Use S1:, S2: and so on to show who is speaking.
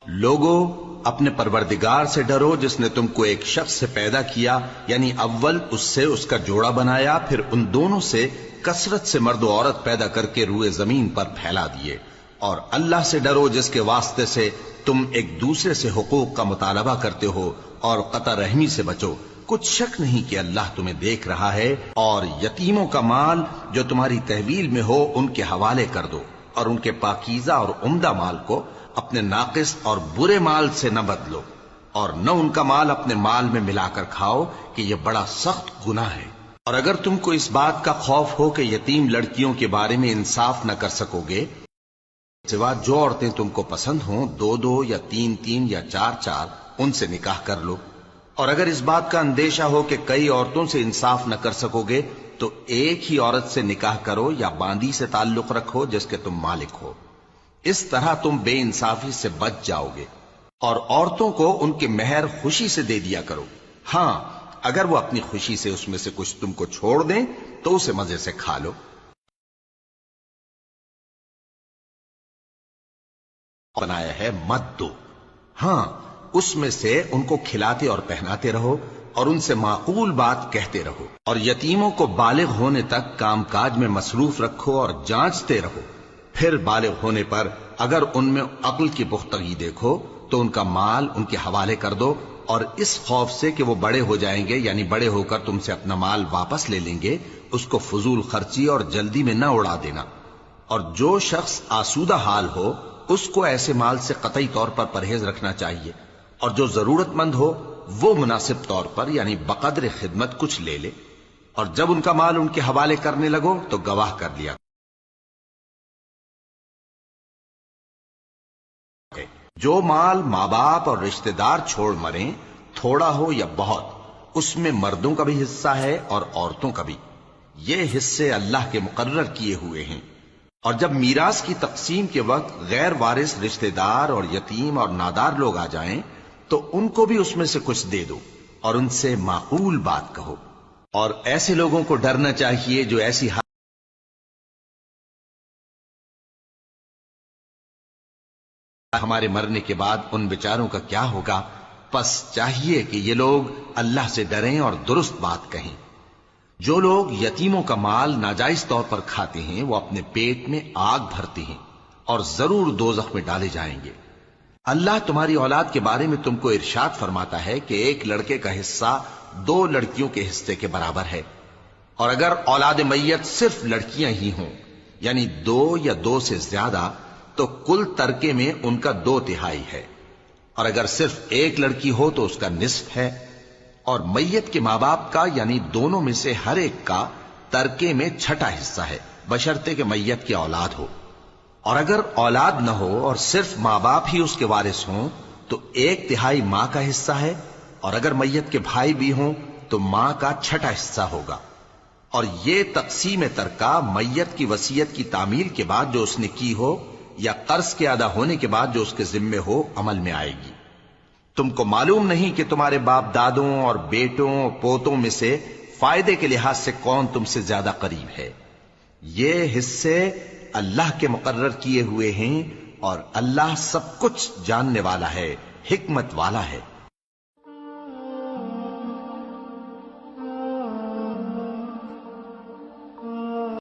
S1: لوگو اپنے پروردگار سے ڈرو جس نے تم کو ایک شخص سے پیدا کیا، یعنی اول اس سے اس کا جوڑا بنایا، پھر ان دونوں سے کثرت سے مرد و عورت پیدا کر کے روئے زمین پر پھیلا دیے۔ اور اللہ سے ڈرو جس کے واسطے سے تم ایک دوسرے سے حقوق کا مطالبہ کرتے ہو، اور قطع رحمی سے بچو، کچھ شک نہیں کہ اللہ تمہیں دیکھ رہا ہے۔ اور یتیموں کا مال جو تمہاری تحویل میں ہو ان کے حوالے کر دو، اور ان کے پاکیزہ اور عمدہ مال کو اپنے ناقص اور برے مال سے نہ بدلو، اور نہ ان کا مال اپنے مال میں ملا کر کھاؤ کہ یہ بڑا سخت گناہ ہے۔ اور اگر تم کو اس بات کا خوف ہو کہ یتیم لڑکیوں کے بارے میں انصاف نہ کر سکو گے، سوا جو عورتیں تم کو پسند ہوں، دو دو یا تین تین یا چار چار ان سے نکاح کر لو۔ اور اگر اس بات کا اندیشہ ہو کہ کئی عورتوں سے انصاف نہ کر سکو گے تو ایک ہی عورت سے نکاح کرو یا باندی سے تعلق رکھو جس کے تم مالک ہو، اس طرح تم بے انصافی سے بچ جاؤ گے۔ اور عورتوں کو ان کے مہر خوشی سے دے دیا کرو، ہاں اگر وہ اپنی خوشی سے اس میں سے کچھ تم کو چھوڑ دیں تو اسے مزے سے کھا لو۔ بنایا ہے مت دو، ہاں اس میں سے ان کو کھلاتے اور پہناتے رہو اور ان سے معقول بات کہتے رہو، اور یتیموں کو بالغ ہونے تک کام کاج میں مصروف رکھو اور جانچتے رہو۔ پھر بالغ ہونے پر اگر ان میں عقل کی پختگی دیکھو تو ان کا مال ان کے حوالے کر دو، اور اس خوف سے کہ وہ بڑے ہو جائیں گے، یعنی بڑے ہو کر تم سے اپنا مال واپس لے لیں گے، اس کو فضول خرچی اور جلدی میں نہ اڑا دینا۔ اور جو شخص آسودہ حال ہو اس کو ایسے مال سے قطعی طور پر پرہیز رکھنا چاہیے، اور جو ضرورت مند ہو وہ مناسب طور پر یعنی بقدر خدمت کچھ لے لے، اور جب ان کا مال ان کے حوالے کرنے لگو تو گواہ کر لیا۔ جو مال ماں باپ اور رشتہ دار چھوڑ مریں، تھوڑا ہو یا بہت، اس میں مردوں کا بھی حصہ ہے اور عورتوں کا بھی، یہ حصے اللہ کے مقرر کیے ہوئے ہیں۔ اور جب میراث کی تقسیم کے وقت غیر وارث رشتہ دار اور یتیم اور نادار لوگ آ جائیں تو ان کو بھی اس میں سے کچھ دے دو، اور ان سے معقول بات کہو۔ اور ایسے لوگوں کو ڈرنا چاہیے جو ایسی ہمارے مرنے کے بعد ان بیچاروں کا کیا ہوگا، پس چاہیے کہ یہ لوگ اللہ سے ڈریں اور درست بات کہیں۔ جو لوگ یتیموں کا مال ناجائز طور پر کھاتے ہیں وہ اپنے پیٹ میں آگ بھرتے ہیں اور ضرور دوزخ میں ڈالے جائیں گے۔ اللہ تمہاری اولاد کے بارے میں تم کو ارشاد فرماتا ہے کہ ایک لڑکے کا حصہ دو لڑکیوں کے حصے کے برابر ہے، اور اگر اولاد میت صرف لڑکیاں ہی ہوں یعنی دو یا دو سے زیادہ تو کل ترکے میں ان کا 2/3 ہے، اور اگر صرف ایک لڑکی ہو تو اس کا نصف ہے، اور میت کے ماں باپ کا یعنی دونوں میں سے ہر ایک کا ترکے میں 6واں حصہ ہے، بشرطے کہ میت کی اولاد ہو۔ اور اگر اولاد نہ ہو اور صرف ماں باپ ہی اس کے وارث ہوں تو 1/3 ماں کا حصہ ہے، اور اگر میت کے بھائی بھی ہوں تو ماں کا 6واں حصہ ہوگا۔ اور یہ تقسیم ترکہ میت کی وصیت کی تعمیل کے بعد جو اس نے کی ہو یا قرض کے ادا ہونے کے بعد جو اس کے ذمے ہو عمل میں آئے گی۔ تم کو معلوم نہیں کہ تمہارے باپ دادوں اور بیٹوں اور پوتوں میں سے فائدے کے لحاظ سے کون تم سے زیادہ قریب ہے۔ یہ حصے اللہ کے مقرر کیے ہوئے ہیں، اور اللہ سب کچھ جاننے والا ہے، حکمت والا ہے۔